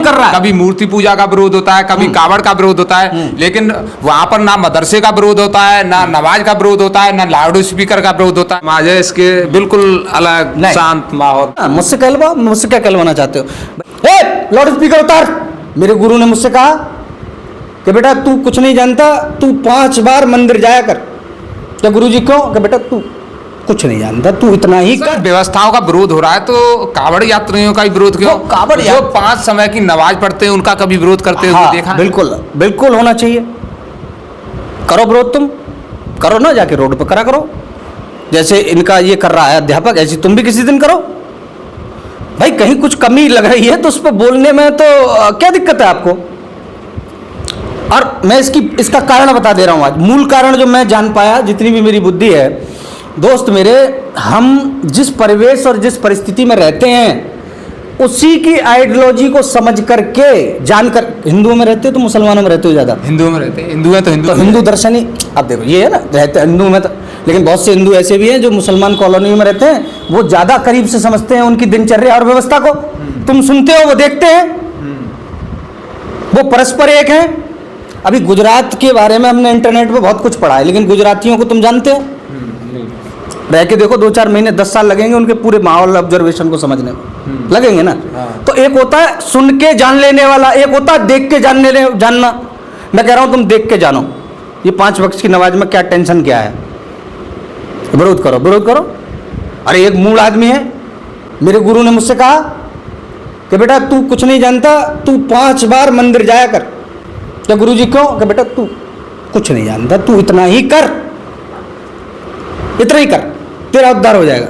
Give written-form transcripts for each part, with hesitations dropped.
कर रहा है। कभी मूर्ति पूजा का विरोध होता है, कभी कावड़ का विरोध होता है, लेकिन वहां पर ना मदरसे का विरोध होता है, ना नमाज का विरोध होता है, ना लाउड स्पीकर का विरोध होता है। समाज है इसके बिल्कुल अलग शांत माहौल। मुझसे मुझसे क्या कहलवाना चाहते हो? लाउड स्पीकर उतार। मेरे गुरु ने मुझसे कहा कि बेटा तू कुछ नहीं जानता, तू 5 बार मंदिर जाया कर। क्या गुरु जी क्यों? कि बेटा तू कुछ नहीं जानता, तू इतना ही कर। व्यवस्थाओं का विरोध हो रहा है तो कावड़ यात्रियों का ही विरोध क्यों? कावड़ जो 5 समय की नमाज पढ़ते हैं उनका कभी विरोध करते हुए देखा? बिल्कुल बिल्कुल होना चाहिए। करो विरोध, तुम करो ना, जाके रोड पर करा करो। जैसे इनका ये कर रहा है अध्यापक, ऐसी तुम भी किसी दिन करो। भाई कहीं कुछ कमी लग रही है तो उस पर बोलने में तो क्या दिक्कत है आपको? और मैं इसका कारण बता दे रहा हूं। आज मूल कारण जो मैं जान पाया, जितनी भी मेरी बुद्धि है, दोस्त मेरे, हम जिस परिवेश और जिस परिस्थिति में रहते हैं उसी की आइडियोलॉजी को समझ करके, जानकर, हिंदुओं में रहते हो तो मुसलमानों में रहते हो ज्यादा? हिंदुओं में रहते हैं, हिंदू है तो हिंदू दर्शनी। अब देखो ये है ना, रहते हिंदू में तो, लेकिन बहुत से हिंदू ऐसे भी हैं जो मुसलमान कॉलोनी में रहते हैं, वो ज्यादा करीब से समझते हैं उनकी दिनचर्या और व्यवस्था को। तुम सुनते हो, वो देखते हैं, वो परस्पर एक हैं। अभी गुजरात के बारे में हमने इंटरनेट पे बहुत कुछ पढ़ा है, लेकिन गुजरातियों को तुम जानते हो? रह के देखो, 2-4 महीने 10 साल लगेंगे उनके पूरे माहौल ऑब्जर्वेशन को समझने में, लगेंगे ना। तो एक होता है सुन के जान लेने वाला, एक होता है देख के जानना। मैं कह रहा हूं तुम देख के जानो, ये 5 वक्त की नमाज में क्या टेंशन क्या है। विरोध करो, विरोध करो। अरे एक मूल आदमी है, मेरे गुरु ने मुझसे कहा कि बेटा तू कुछ नहीं जानता, तू 5 बार मंदिर जाया कर। क्या गुरु जी क्यों? कि बेटा तू कुछ नहीं जानता, तू इतना ही कर, इतना ही कर, तेरा उद्धार हो जाएगा।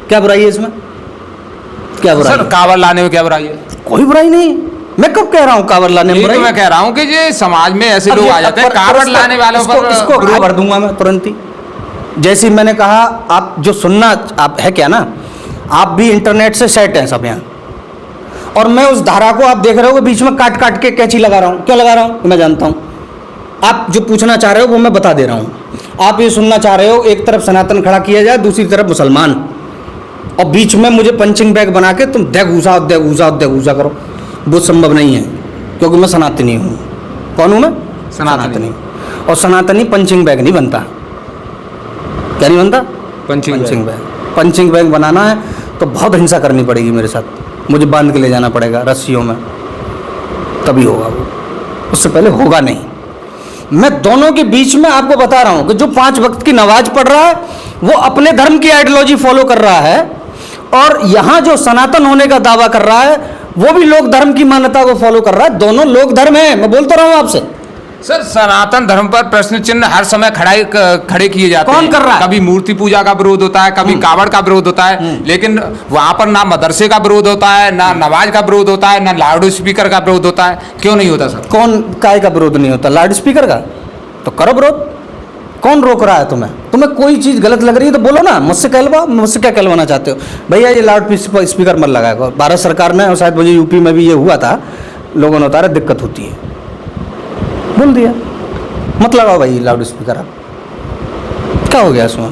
क्या बुराई है इसमें? क्या बुराई? सर कावड़ लाने में क्या बुराई है? कोई बुराई नहीं। मैं कब कह रहा हूं कावड़ लाने में बुराई? मैं कह रहा हूं कि ये समाज में ऐसे लोग आ जाते हैं कावड़ लाने वालों पर, इसको भर दूंगा मैं तुरंत ही। जैसे मैंने कहा, आप जो सुनना आप है क्या ना, आप भी इंटरनेट से सेट हैं सब यहाँ, और मैं उस धारा को आप देख रहे हो बीच में काट काट के कैंची लगा रहा हूँ। क्यों लगा रहा हूँ मैं जानता हूँ। आप जो पूछना चाह रहे हो वो मैं बता दे रहा हूँ। आप ये सुनना चाह रहे हो एक तरफ सनातन खड़ा किया जाए, दूसरी तरफ मुसलमान, और बीच में मुझे पंचिंग बैग बना के तुम दे घूसा करो। वो संभव नहीं है, क्योंकि मैं सनातनी हूँ। कौन हूँ मैं? सनातनी। और सनातनी पंचिंग बैग नहीं बनता। क्या नहीं बनता? Punching bag. पंचिंग बैग बनाना है तो बहुत हिंसा करनी पड़ेगी मेरे साथ, मुझे बांध के ले जाना पड़ेगा रस्सियों में, तभी होगा वो, उससे पहले होगा नहीं। मैं दोनों के बीच में आपको बता रहा हूं कि जो 5 वक्त की नमाज पढ़ रहा है वो अपने धर्म की आइडियोलॉजी फॉलो कर रहा है, और यहां जो सनातन होने का दावा कर रहा है वो भी लोक धर्म की मान्यता को फॉलो कर रहा है। दोनों लोक धर्म है। मैं बोलता रहा हूं आपसे। सर सनातन धर्म पर प्रश्न चिन्ह हर समय खड़े किए जाते हैं। कौन कर रहा है? कभी मूर्ति पूजा का विरोध होता है, कभी कावड़ का विरोध होता है, लेकिन वहां पर ना मदरसे का विरोध होता है, ना नमाज का विरोध होता है, ना लाउड स्पीकर का विरोध होता है। क्यों नहीं होता सर? कौन काय का विरोध नहीं होता? लाउड स्पीकर का तो करो विरोध। कौन रोक रहा है तुम्हें? तुम्हें कोई चीज गलत लग रही है तो बोलो ना, मुझसे क्या कहलवाना चाहते हो? भैया ये लाउड स्पीकर मत लगाया। भारत सरकार ने, और शायद मुझे यूपी में भी ये हुआ था, लोगों ने उतारा, दिक्कत होती है, बोल दिया मत लगाओ भाई लाउड स्पीकर। आप क्या हो गया इसमें?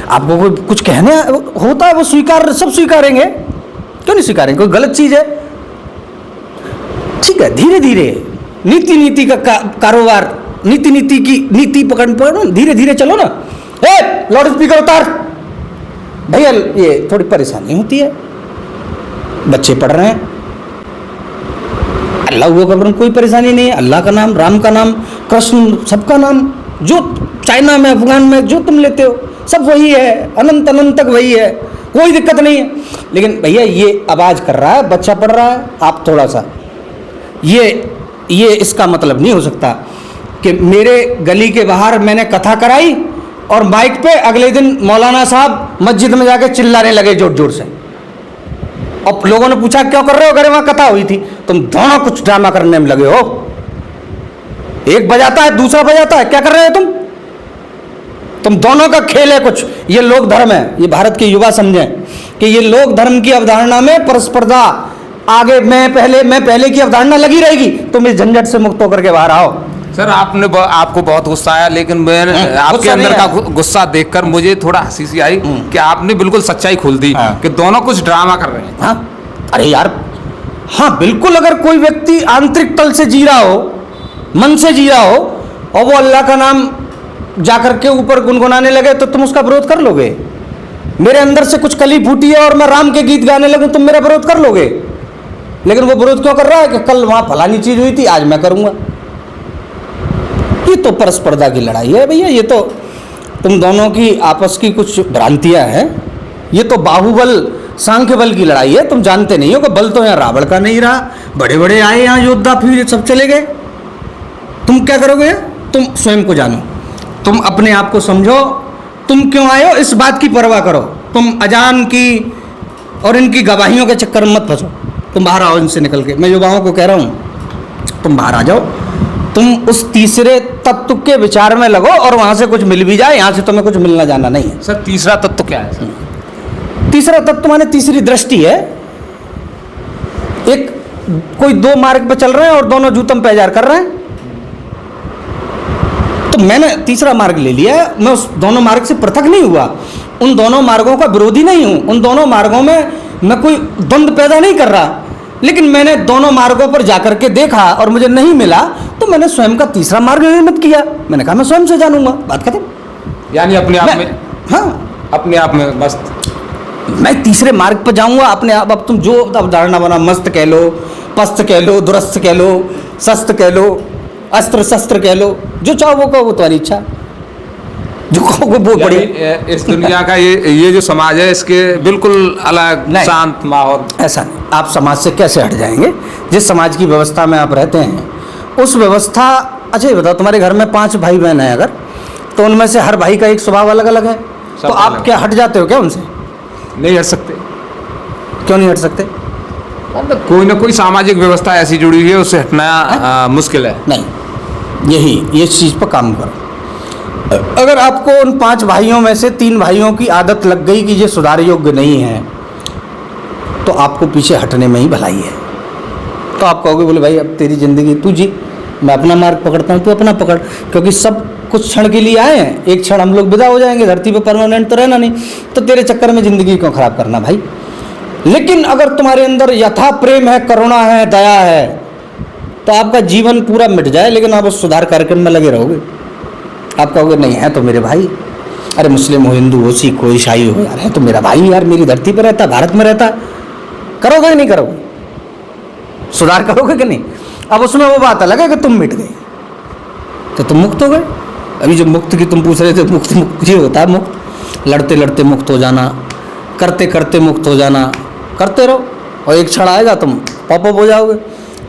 आपको कोई कुछ कहने होता है वो सब स्वीकारेंगे। क्यों नहीं स्वीकारेंगे? कोई गलत चीज है, ठीक है, धीरे धीरे नीति का कारोबार, नीति की नीति पकड़ धीरे धीरे चलो ना। लाउड स्पीकर उतार। भैया ये थोड़ी परेशानी होती है, बच्चे पढ़ रहे हैं, अल्लाह वो कर, कोई परेशानी नहीं है। अल्लाह का नाम, राम का नाम, कृष्ण, सबका नाम, जो चाइना में, अफगान में जो तुम लेते हो सब वही है, अनंत तक वही है, कोई दिक्कत नहीं है। लेकिन भैया ये आवाज कर रहा है, बच्चा पढ़ रहा है, आप थोड़ा सा ये इसका मतलब नहीं हो सकता कि मेरे गली के बाहर मैंने कथा कराई और माइक पे अगले दिन मौलाना साहब मस्जिद में जाके चिल्लाने लगे जोर जोर से, और लोगों ने पूछा क्यों कर रहे हो? अगर वहां कथा हुई थी। तुम दोनों कुछ ड्रामा करने में लगे हो, एक बजाता है दूसरा बजाता है, क्या कर रहे हो तुम दोनों का खेल है कुछ। ये लोक धर्म है, ये भारत के युवा समझें कि ये लोक धर्म की अवधारणा में परस्पर्धा, आगे मैं पहले की अवधारणा लगी रहेगी। तुम इस झंझट से मुक्त होकर के बाहर आओ। सर आपको बहुत गुस्सा आया, लेकिन मैंने आपके अंदर का गुस्सा देखकर मुझे थोड़ा हंसी सी आई कि आपने बिल्कुल सच्चाई खोल दी कि दोनों कुछ ड्रामा कर रहे हैं। हाँ, अरे यार हाँ बिल्कुल, अगर कोई व्यक्ति आंतरिक तल से जी रहा हो, मन से जी रहा हो, और वो अल्लाह का नाम जाकर के ऊपर गुनगुनाने लगे तो तुम उसका विरोध कर लोगे। मेरे अंदर से कुछ कली फूटी है और मैं राम के गीत गाने लगूं, तुम मेरा विरोध कर लोगे। लेकिन वो विरोध क्यों कर रहा है कि कल वहां फलानी चीज हुई थी, आज मैं करूंगा। ये तो परस्पर्धा की लड़ाई है भैया, ये तो तुम दोनों की आपस की कुछ भ्रांतियां हैं। ये तो बाहुबल सांख्य बल की लड़ाई है। तुम जानते नहीं हो कि बल तो यहाँ रावण का नहीं रहा, बड़े बड़े आए यहाँ योद्धा, फिर सब चले गए। तुम क्या करोगे? तुम स्वयं को जानो, तुम अपने आप को समझो, तुम क्यों आए हो इस बात की परवाह करो। तुम अजान की और इनकी गवाहियों के चक्कर में मत फंसो। तुम बाहर आओ इनसे निकल के। मैं युवाओं को कह रहा हूँ, तुम बाहर आ जाओ, तुम उस तीसरे तत्व के विचार में लगो और वहां से कुछ मिल भी जाए, यहाँ से तुम्हें कुछ मिलना जाना नहीं है। सर तीसरा तत्व क्या है सर? तीसरा तत्व माने तीसरी दृष्टि है। एक कोई दो मार्ग पे चल रहे हैं और दोनों जूतम पैजार कर रहे हैं, तो मैंने तीसरा मार्ग ले लिया है। मैं उस दोनों मार्ग से पृथक नहीं हुआ, उन दोनों मार्गों का विरोधी नहीं हूं, उन दोनों मार्गों में मैं कोई द्वंद्व पैदा नहीं कर रहा। लेकिन मैंने दोनों मार्गों पर जाकर के देखा और मुझे नहीं मिला, तो मैंने स्वयं का तीसरा मार्ग निर्मित किया। मैंने कहा मैं स्वयं से जानूंगा, बात खत्म। यानी अपने आप में, हाँ, अपने आप में मस्त, मैं तीसरे मार्ग पर जाऊंगा अपने आप। अब तुम जो अवधारणा बना, मस्त कह लो, पस्त कह लो, दुरस्त कह लो, शस्त्र कह लो, अस्त्र शस्त्र कह लो, जो चाहो वो कहो, वो तुम्हारी इच्छा, जो कहो वो बड़ी। इस दुनिया का ये जो समाज है, इसके बिल्कुल अलग शांत माहौल। ऐसा नहीं, आप समाज से कैसे हट जाएंगे? जिस समाज की व्यवस्था में आप रहते हैं उस व्यवस्था। अच्छा ये बताओ, तुम्हारे घर में 5 भाई बहन हैं अगर, तो उनमें से हर भाई का एक स्वभाव अलग अलग है, तो आप क्या हट जाते हो क्या उनसे? नहीं हट सकते। क्यों नहीं हट सकते? मतलब कोई ना कोई सामाजिक व्यवस्था ऐसी जुड़ी हुई है, उससे हटना मुश्किल है। नहीं, यही ये चीज़ पर काम करो। अगर आपको उन 5 भाइयों में से 3 भाइयों की आदत लग गई कि ये सुधार योग्य नहीं है, तो आपको पीछे हटने में ही भलाई है। तो आप कहोगे बोले भाई अब तेरी ज़िंदगी तू जी, मैं अपना मार्ग पकड़ता हूँ, तू अपना पकड़, क्योंकि सब कुछ क्षण के लिए आए हैं, एक क्षण हम लोग विदा हो जाएंगे, धरती पर परमानेंट तो रहना नहीं, तो तेरे चक्कर में ज़िंदगी क्यों खराब करना भाई। लेकिन अगर तुम्हारे अंदर यथा प्रेम है, करुणा है, दया है, तो आपका जीवन पूरा मिट जाए, लेकिन आप उस सुधार कार्यक्रम में लगे रहोगे। आप कहोगे नहीं है तो मेरे भाई, अरे मुस्लिम हो, हिंदू हो, सिख हो, ईसाई हो, यार है तो मेरा भाई, यार मेरी धरती पर रहता, भारत में रहता। करोगे कि नहीं करोगे? सुधार करोगे कि नहीं? अब उसमें वो बात अलग है कि तुम मिट गए तो तुम मुक्त हो गए। अभी जो मुक्त की तुम पूछ रहे थे, मुक्त ये होता है, मुक्त लड़ते लड़ते मुक्त हो जाना, करते करते मुक्त हो जाना, करते रहो और एक क्षण आएगा तुम पॉप अप हो जाओगे,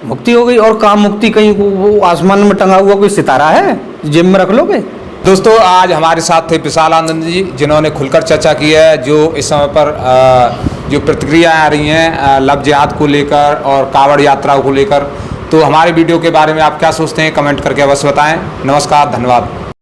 मुक्ति हो गई। और काम मुक्ति कहीं वो आसमान में टंगा हुआ कोई सितारा है जेब में रख लोगे? दोस्तों आज हमारे साथ थे विशाल आनंद जी, जिन्होंने खुलकर चर्चा की है। जो इस समय पर जो प्रतिक्रिया आ रही हैं लव जिहाद को लेकर और कांवड़ यात्रा को लेकर, तो हमारे वीडियो के बारे में आप क्या सोचते हैं कमेंट करके अवश्य बताएं। नमस्कार, धन्यवाद।